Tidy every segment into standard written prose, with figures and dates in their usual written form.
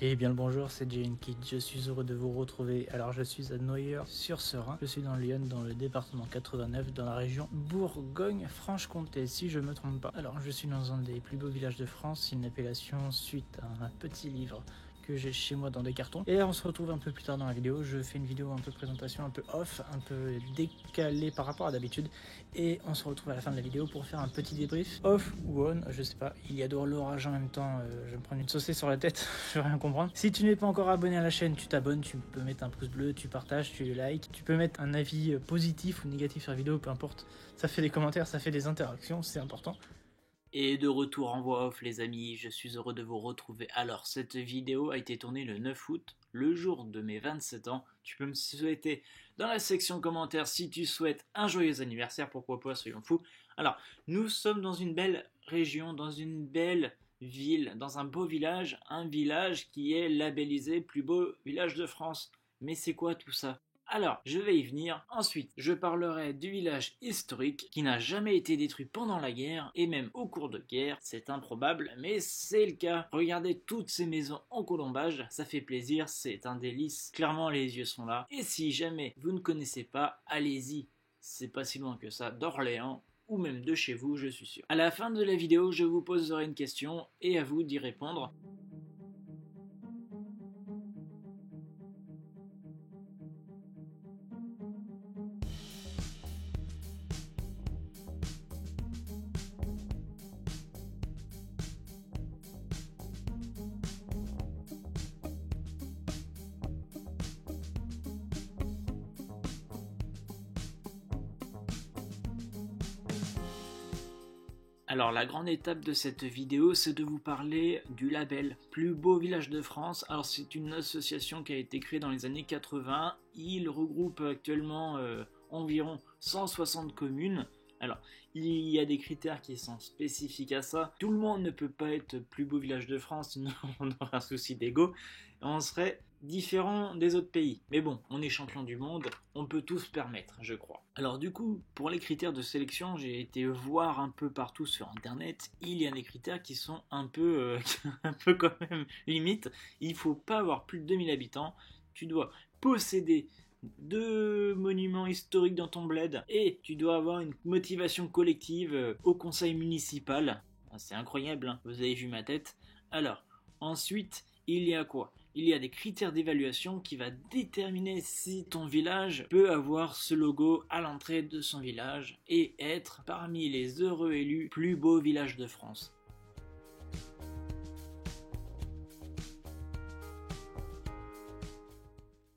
Et bien le bonjour, c'est Jane Kid, je suis heureux de vous retrouver. Alors je suis à Noyers-sur-Serein, je suis dans le Lyon, dans le département 89, dans la région Bourgogne-Franche-Comté, si je me trompe pas. Alors je suis dans un des plus beaux villages de France, une appellation suite à un petit livre que j'ai chez moi dans des cartons. Et là on se retrouve un peu plus tard dans la vidéo, je fais une vidéo un peu présentation, un peu off, un peu décalée par rapport à d'habitude. Et on se retrouve à la fin de la vidéo pour faire un petit débrief, off ou on, je sais pas. Il y a de l'orage en même temps, je vais me prendre une saucée sur la tête, je vais rien comprendre. Si tu n'es pas encore abonné à la chaîne, tu t'abonnes, tu peux mettre un pouce bleu, tu partages, tu likes, tu peux mettre un avis positif ou négatif sur la vidéo, peu importe. Ça fait des commentaires, ça fait des interactions, c'est important. Et de retour en voix off les amis, je suis heureux de vous retrouver. Alors cette vidéo a été tournée le 9 août, le jour de mes 27 ans. Tu peux me souhaiter dans la section commentaires si tu souhaites un joyeux anniversaire, pourquoi pas, soyons fous. Alors nous sommes dans une belle région, dans une belle ville, dans un beau village, un village qui est labellisé plus beau village de France. Mais c'est quoi tout ça ? Alors, je vais y venir. Ensuite, je parlerai du village historique qui n'a jamais été détruit pendant la guerre et même au cours de guerre. C'est improbable, mais c'est le cas. Regardez toutes ces maisons en colombage, ça fait plaisir, c'est un délice. Clairement, les yeux sont là. Et si jamais vous ne connaissez pas, allez-y. C'est pas si loin que ça d'Orléans ou même de chez vous, je suis sûr. À la fin de la vidéo, je vous poserai une question et à vous d'y répondre. Alors la grande étape de cette vidéo, c'est de vous parler du label Plus beau village de France. Alors c'est une association qui a été créée dans les années 80. Il regroupe actuellement environ 160 communes. Alors, il y a des critères qui sont spécifiques à ça. Tout le monde ne peut pas être plus beau village de France, sinon on aurait un souci d'ego. On serait différent des autres pays. Mais bon, on est champion du monde, on peut tout se permettre, je crois. Alors du coup, pour les critères de sélection, j'ai été voir un peu partout sur internet. Il y a des critères qui sont un peu quand même limite. Il faut pas avoir plus de 2000 habitants. Tu dois posséder 2 monuments historiques dans ton bled et tu dois avoir une motivation collective au conseil municipal. C'est incroyable, hein, vous avez vu ma tête. Alors, ensuite, il y a quoi ? Il y a des critères d'évaluation qui va déterminer si ton village peut avoir ce logo à l'entrée de son village et être parmi les heureux élus plus beau village de France.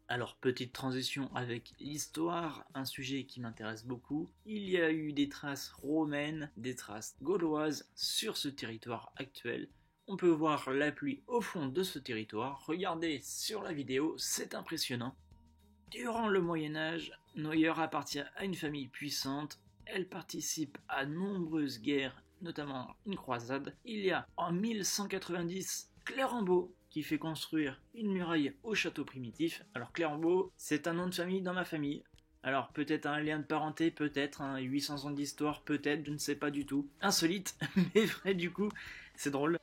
Alors, petite transition avec l'histoire, un sujet qui m'intéresse beaucoup. Il y a eu des traces romaines, des traces gauloises sur ce territoire actuel. On peut voir la pluie au fond de ce territoire. Regardez sur la vidéo, c'est impressionnant. Durant le Moyen-Âge, Noyers appartient à une famille puissante. Elle participe à nombreuses guerres, notamment une croisade. Il y a en 1190 Clérambault qui fait construire une muraille au château primitif. Alors Clérambault, c'est un nom de famille dans ma famille. Alors peut-être un lien de parenté, peut-être, 800 ans d'histoire, peut-être, je ne sais pas du tout. Insolite, mais vrai du coup, c'est drôle.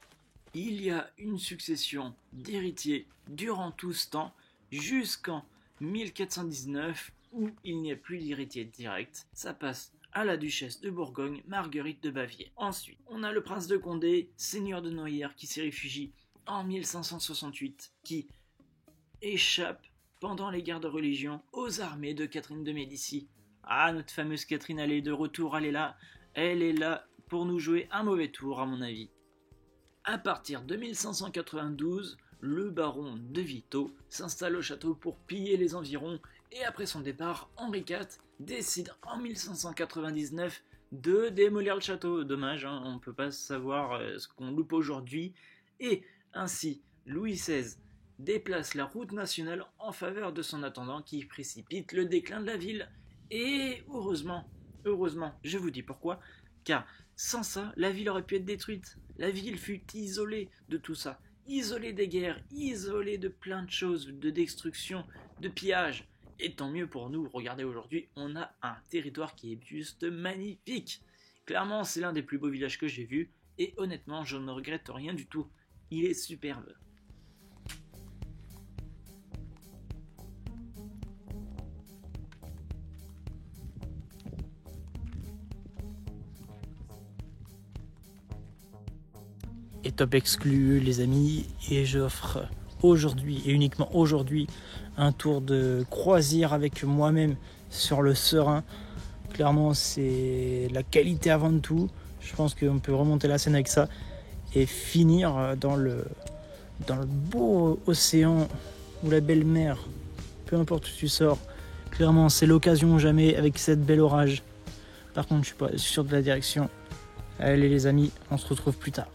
Il y a une succession d'héritiers durant tout ce temps, jusqu'en 1419, où il n'y a plus d'héritier direct. Ça passe à la duchesse de Bourgogne, Marguerite de Bavière. Ensuite, on a le prince de Condé, seigneur de Noyers, qui s'y réfugie en 1568, qui échappe pendant les guerres de religion aux armées de Catherine de Médicis. Ah, notre fameuse Catherine, elle est de retour, elle est là pour nous jouer un mauvais tour à mon avis. À partir de 1592, le baron de Vito s'installe au château pour piller les environs et après son départ, Henri IV décide en 1599 de démolir le château. Dommage, hein, on ne peut pas savoir ce qu'on loupe aujourd'hui. Et ainsi, Louis XVI déplace la route nationale en faveur de son intendant qui précipite le déclin de la ville. Et heureusement, je vous dis pourquoi, car sans ça, la ville aurait pu être détruite. La ville fut isolée de tout ça, isolée des guerres, isolée de plein de choses, de destruction, de pillage. Et tant mieux pour nous, regardez aujourd'hui, on a un territoire qui est juste magnifique. Clairement, c'est l'un des plus beaux villages que j'ai vus, et honnêtement, je ne regrette rien du tout. Il est superbe. est top exclu les amis, et j'offre aujourd'hui et uniquement aujourd'hui un tour de croisière avec moi-même sur le Serein. Clairement c'est la qualité avant tout, je pense qu'on peut remonter la scène avec ça et finir dans le beau océan ou la belle mer, peu importe où tu sors. Clairement c'est l'occasion jamais avec cette belle orage. Par contre je suis pas sûr de la direction. Allez les amis, on se retrouve plus tard.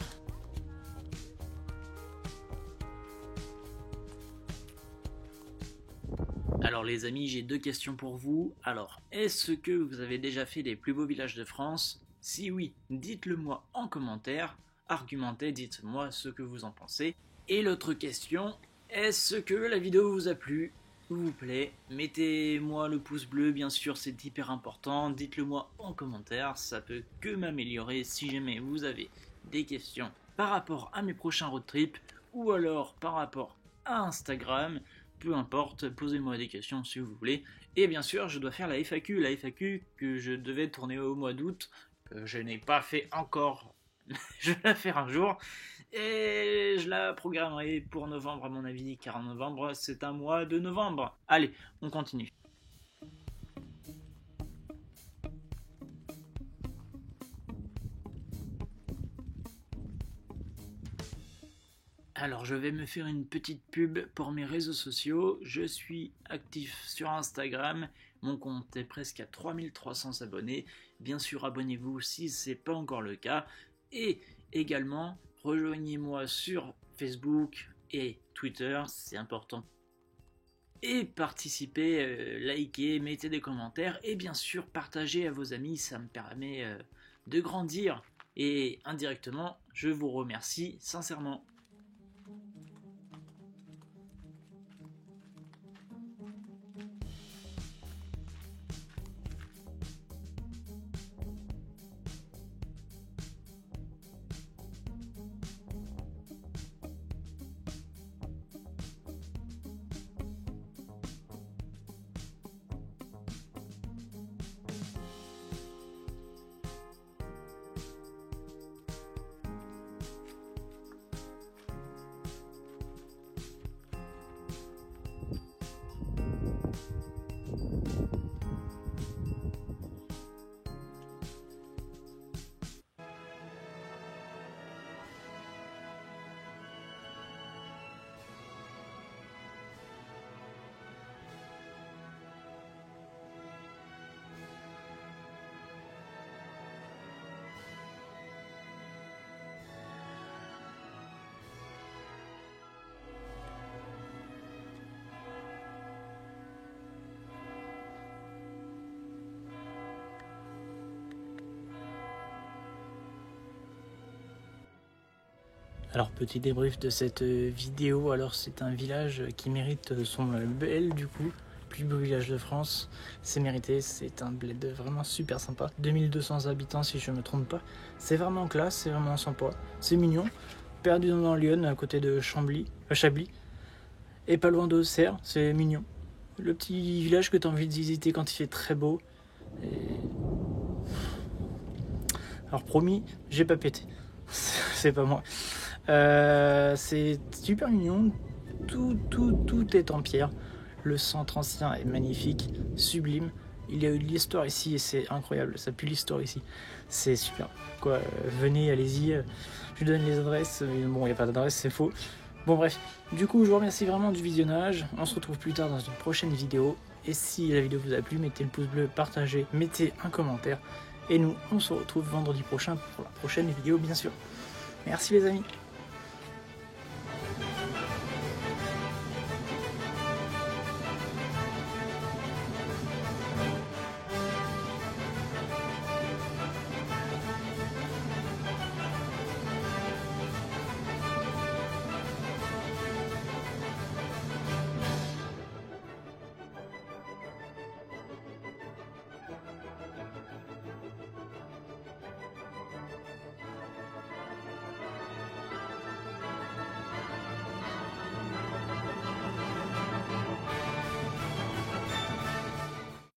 Alors les amis, j'ai 2 questions pour vous. Alors, est-ce que vous avez déjà fait les plus beaux villages de France? Si oui, dites-le moi en commentaire. Argumentez, dites-moi ce que vous en pensez. Et l'autre question, est-ce que la vidéo vous a plu? S'il vous plaît, mettez-moi le pouce bleu, bien sûr c'est hyper important. Dites-le moi en commentaire, ça peut que m'améliorer si jamais vous avez des questions par rapport à mes prochains road trips ou alors par rapport à Instagram. Peu importe, posez-moi des questions si vous voulez. Et bien sûr, je dois faire la FAQ que je devais tourner au mois d'août, que je n'ai pas fait encore. Je vais la faire un jour. Et je la programmerai pour novembre à mon avis, car en novembre, c'est un mois de novembre. Allez, on continue. Alors je vais me faire une petite pub pour mes réseaux sociaux. Je suis actif sur Instagram. Mon compte est presque à 3300 abonnés. Bien sûr, abonnez-vous si ce n'est pas encore le cas. Et également, rejoignez-moi sur Facebook et Twitter, c'est important. Et participez, likez, mettez des commentaires et bien sûr partagez à vos amis, ça me permet de grandir. Et indirectement, je vous remercie sincèrement. Alors petit débrief de cette vidéo, alors c'est un village qui mérite son label du coup, plus beau village de France, c'est mérité, c'est un bled vraiment super sympa, 2200 habitants si je me trompe pas, c'est vraiment classe, c'est vraiment sympa, c'est mignon, perdu dans l'Yonne à côté de Chablis, et pas loin d'Auxerre, c'est mignon, le petit village que tu as envie de visiter quand il fait très beau, et... alors promis, j'ai pas pété, c'est pas moi. C'est super mignon, tout est en pierre, le centre ancien est magnifique, sublime, il y a eu de l'histoire ici et c'est incroyable, ça pue l'histoire ici, c'est super, quoi, venez, allez-y, je vous donne les adresses, mais bon il n'y a pas d'adresse, c'est faux, bon bref, du coup je vous remercie vraiment du visionnage, on se retrouve plus tard dans une prochaine vidéo, et si la vidéo vous a plu, mettez le pouce bleu, partagez, mettez un commentaire, et nous on se retrouve vendredi prochain pour la prochaine vidéo bien sûr, merci les amis.